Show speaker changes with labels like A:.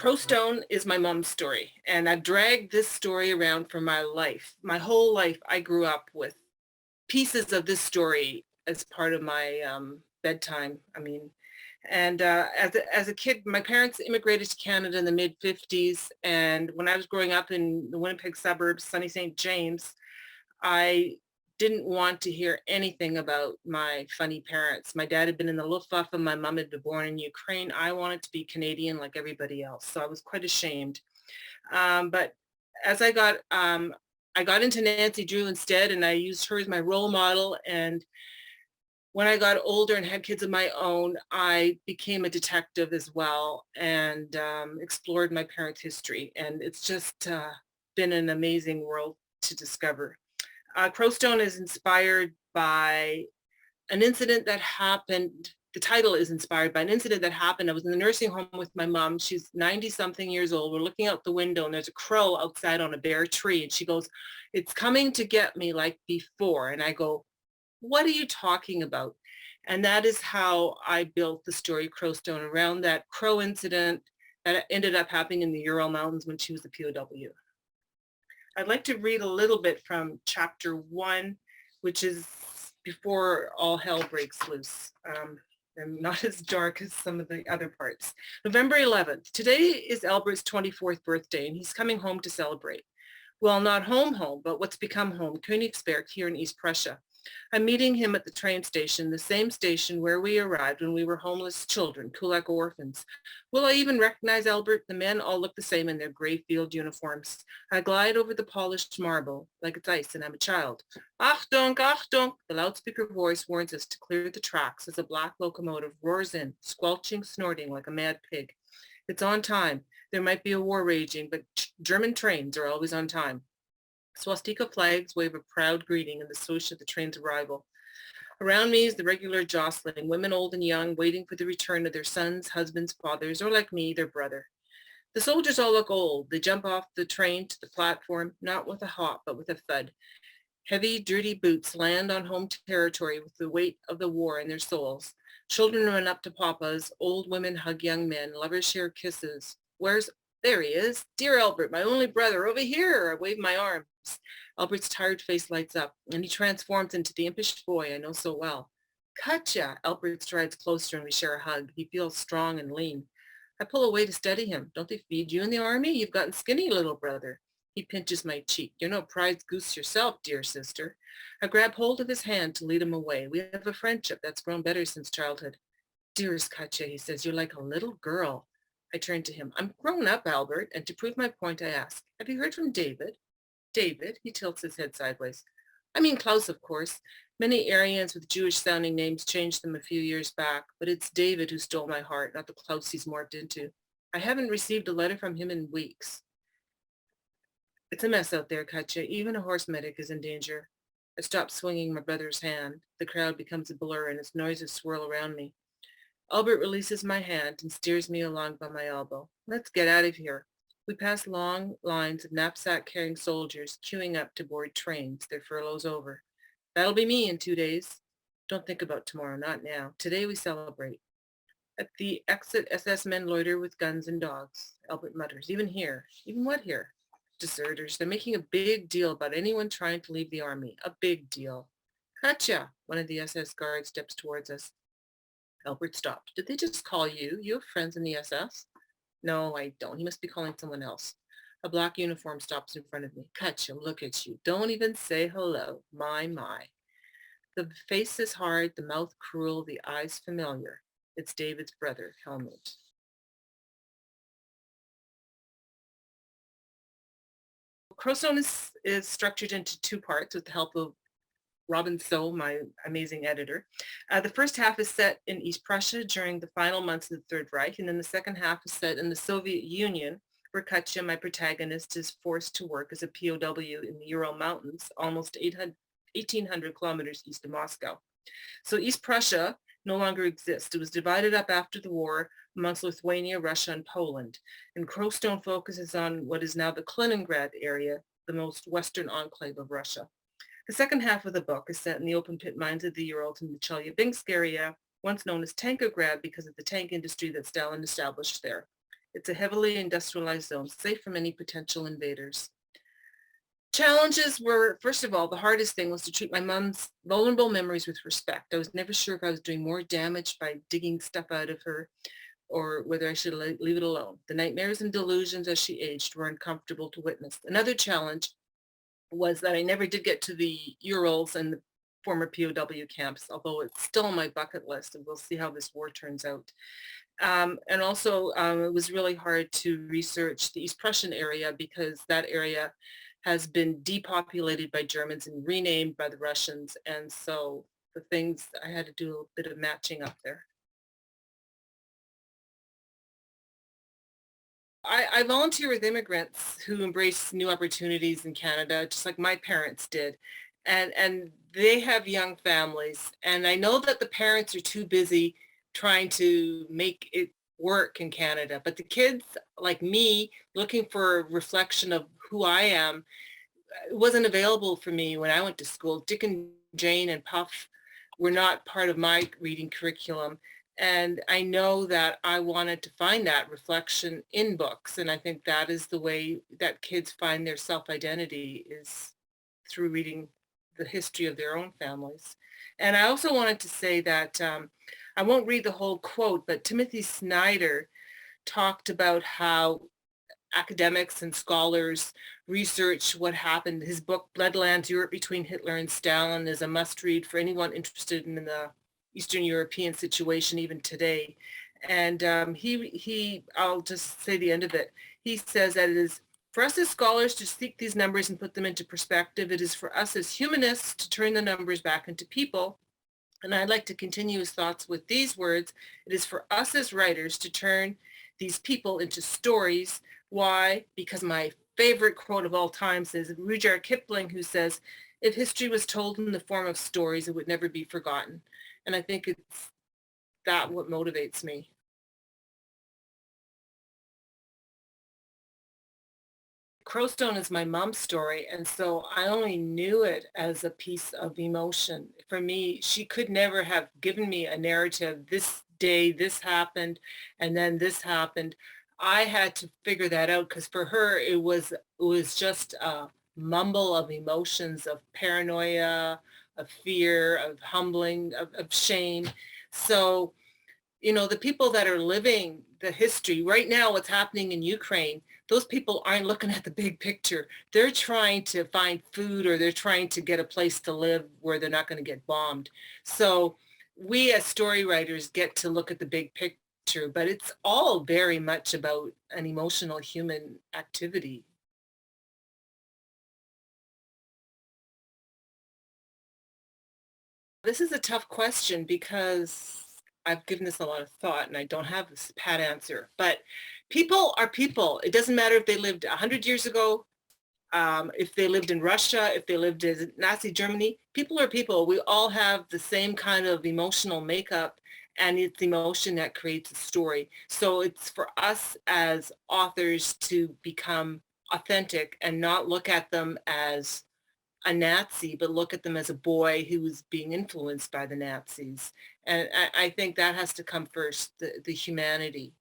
A: Crowstone is my mom's story, and I've dragged this story around for my life. My whole life, I grew up with pieces of this story as part of my bedtime. As a kid, my parents immigrated to Canada in the mid 50s. And when I was growing up in the Winnipeg suburbs, sunny St. James, I didn't want to hear anything about my funny parents. My dad had been in the Luftwaffe, my mom had been born in Ukraine. I wanted to be Canadian like everybody else. So I was quite ashamed. But as I got into Nancy Drew instead, and I used her as my role model. And when I got older and had kids of my own, I became a detective as well, and explored my parents' history. And it's just been an amazing world to discover. Crowstone is inspired by an incident that happened. The title is inspired by an incident that happened. I was in the nursing home with my mom. She's 90 something years old. We're looking out the window and there's a crow outside on a bare tree. And she goes, "It's coming to get me like before." And I go, "What are you talking about?" And that is how I built the story Crowstone, around that crow incident that ended up happening in the Ural Mountains when she was a POW. I'd like to read a little bit from chapter 1, which is before all hell breaks loose. And not as dark as some of the other parts. November 11th. Today is Albert's 24th birthday, and he's coming home to celebrate. Well, not home, but what's become home, Königsberg, here in East Prussia. I'm meeting him at the train station, the same station where we arrived when we were homeless children, Kulak orphans. Will I even recognize Albert? The men all look the same in their gray field uniforms. I glide over the polished marble like it's ice, and I'm a child. Achtung, Achtung! The loudspeaker voice warns us to clear the tracks as a black locomotive roars in, squelching, snorting like a mad pig. It's on time. There might be a war raging, but German trains are always on time. Swastika flags wave a proud greeting in the swoosh of the train's arrival. Around me is the regular jostling, women old and young, waiting for the return of their sons, husbands, fathers, or like me, their brother. The soldiers all look old. They jump off the train to the platform, not with a hop, but with a thud. Heavy, dirty boots land on home territory with the weight of the war in their souls. Children run up to papas. Old women hug young men. Lovers share kisses. There he is. Dear Albert, my only brother, over here. I wave my arms. Albert's tired face lights up, and he transforms into the impish boy I know so well. Katya! Albert strides closer, and we share a hug. He feels strong and lean. I pull away to steady him. Don't they feed you in the army? You've gotten skinny, little brother. He pinches my cheek. You're no prize goose yourself, dear sister. I grab hold of his hand to lead him away. We have a friendship that's grown better since childhood. Dearest Katya, he says, you're like a little girl. I turn to him. I'm grown up, Albert, and to prove my point, I ask, have you heard from David? David? He tilts his head sideways. I mean Klaus, of course. Many Aryans with Jewish-sounding names changed them a few years back, but it's David who stole my heart, not the Klaus he's morphed into. I haven't received a letter from him in weeks. It's a mess out there, Katya. Even a horse medic is in danger. I stop swinging my brother's hand. The crowd becomes a blur and its noises swirl around me. Albert releases my hand and steers me along by my elbow. Let's get out of here. We pass long lines of knapsack-carrying soldiers queuing up to board trains, their furloughs over. That'll be me in 2 days. Don't think about tomorrow, not now. Today we celebrate. At the exit, SS men loiter with guns and dogs. Albert mutters, even here. Even what here? Deserters. They're making a big deal about anyone trying to leave the army. A big deal. Katya! One of the SS guards steps towards us. Albert stopped. Did they just call you? You have friends in the SS? No, I don't. He must be calling someone else. A black uniform stops in front of me. Katya, look at you. Don't even say hello. My. The face is hard, the mouth cruel, the eyes familiar. It's David's brother, Helmut. Crowstone is structured into 2 parts with the help of Robin So, my amazing editor. The first half is set in East Prussia during the final months of the Third Reich, and then the second half is set in the Soviet Union, where Katya, my protagonist, is forced to work as a POW in the Ural Mountains, almost 1,800 kilometers east of Moscow. So East Prussia no longer exists. It was divided up after the war amongst Lithuania, Russia, and Poland. And Crowstone focuses on what is now the Kaliningrad area, the most western enclave of Russia. The second half of the book is set in the open pit mines of the Urals in the Chelyabinsk area, once known as Tankograd because of the tank industry that Stalin established there. It's a heavily industrialized zone, safe from any potential invaders. Challenges were, first of all, the hardest thing was to treat my mom's vulnerable memories with respect. I was never sure if I was doing more damage by digging stuff out of her or whether I should leave it alone. The nightmares and delusions as she aged were uncomfortable to witness. Another challenge was that I never did get to the Urals and the former POW camps, although it's still on my bucket list, and we'll see how this war turns out. And also, it was really hard to research the East Prussian area because that area has been depopulated by Germans and renamed by the Russians. And so the things, I had to do a bit of matching up there. I volunteer with immigrants who embrace new opportunities in Canada, just like my parents did. And they have young families. And I know that the parents are too busy trying to make it work in Canada. But the kids like me looking for a reflection of who I am, it wasn't available for me when I went to school. Dick and Jane and Puff were not part of my reading curriculum. And I know that I wanted to find that reflection in books. And I think that is the way that kids find their self-identity, is through reading the history of their own families. And I also wanted to say that I won't read the whole quote, but Timothy Snyder talked about how academics and scholars research what happened. His book, Bloodlands, Europe Between Hitler and Stalin, is a must-read for anyone interested in the Eastern European situation even today. And I'll just say the end of it. He says that it is for us as scholars to seek these numbers and put them into perspective. It is for us as humanists to turn the numbers back into people. And I'd like to continue his thoughts with these words. It is for us as writers to turn these people into stories. Why? Because my favorite quote of all times is Rudyard Kipling, who says, if history was told in the form of stories, it would never be forgotten. And I think it's that what motivates me. Crowstone is my mom's story, and so I only knew it as a piece of emotion. For me, she could never have given me a narrative, this day, this happened, and then this happened. I had to figure that out because for her, it was just a mumble of emotions, of paranoia, of fear, of humbling, of shame. So the people that are living the history right now, what's happening in Ukraine, those people aren't looking at the big picture. They're trying to find food, or they're trying to get a place to live where they're not going to get bombed. So we as story writers get to look at the big picture, but it's all very much about an emotional human activity. This is a tough question because I've given this a lot of thought and I don't have this pat answer, but people are people. It doesn't matter if they lived 100 years ago, if they lived in Russia, if they lived in Nazi Germany. People are people. We all have the same kind of emotional makeup, and it's emotion that creates a story. So it's for us as authors to become authentic and not look at them as a Nazi, but look at them as a boy who was being influenced by the Nazis. And I think that has to come first, the humanity.